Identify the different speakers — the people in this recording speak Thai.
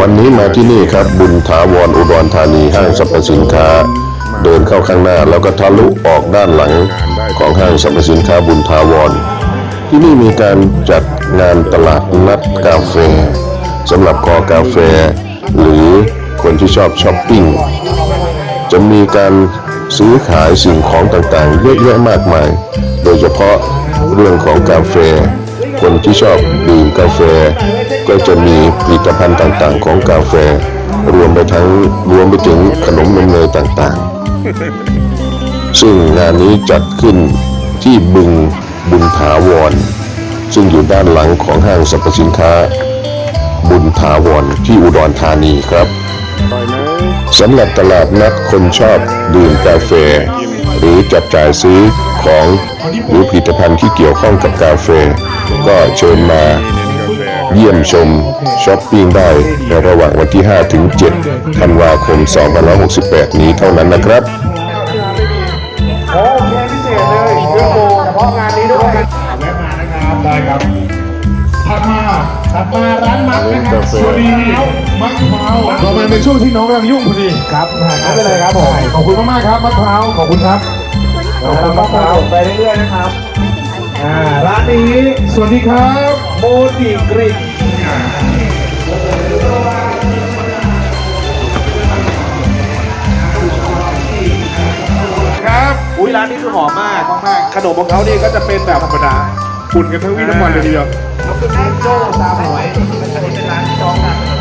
Speaker 1: วันนี้มาที่นี่ครับบุญถาวรอุดรธานีห้างสรรพสินค้าเดินเข้าข้างหน้าแล้วก็ทะลุออกด้านหลังของห้างสรรพสินค้าบุญถาวรที่นี่มีการจัดงานตลาดนัดกาแฟสำหรับคอกาแฟหรือคนที่ชอบช้อปปิ้งจะมีการซื้อขายสิ่งของต่างๆเยอะแยะมากมายโดยเฉพาะเรื่องของกาแฟคนที่ชอบดื่มกาแฟก็จะมีผลิตภัณฑ์ต่างๆของกาแฟรวมไปถึงขนมนมเนยต่างๆซึ่งงานนี้จัดขึ้นที่บึงบุญถาวรซึ่งอยู่ด้านหลังของห้างสรรพสินค้าบุญถาวรที่อุดรธานีครับสำหรับตลาดนัดคนชอบดื่มกาแฟหรือจับจ่ายซื้อของหรือผลิตภัณฑ์ที่เกี่ยวข้องกับกาแฟก็เชิญมาเยี่ยมชมช้อปปิ้งได้ในระหว่างวันที่ 5 ถึง 7 ธันวาคม 2568 นี้เท่านั้นนะครับ
Speaker 2: โอเคพิเศษเลยเพื่อโบเฉพาะงานนี้ด้วยแวะมานะครับได้ครับถัดมาร้านมักนะครับสวัสดีมักเท้าต่อมาในช่วงที่น้องกำลังยุ่งพอดีครับไม่เป็นไรครับผมขอบคุณมากๆครับมักเท้าขอบคุณครับมักเท้าไปเรื่อยๆนะครับร้านนี้สวัสดีครับโมจิกริกครับอุ้ยร้านนี้คือหอมมากขนมของเขาเนี่ยก็จะเป็นแบบธรรมดาอุ่นกันทั้งวี่ทั้งวันเลยทีเดียวโจ้ตามหวยอันนี้เป็นร้านที่น้องกัน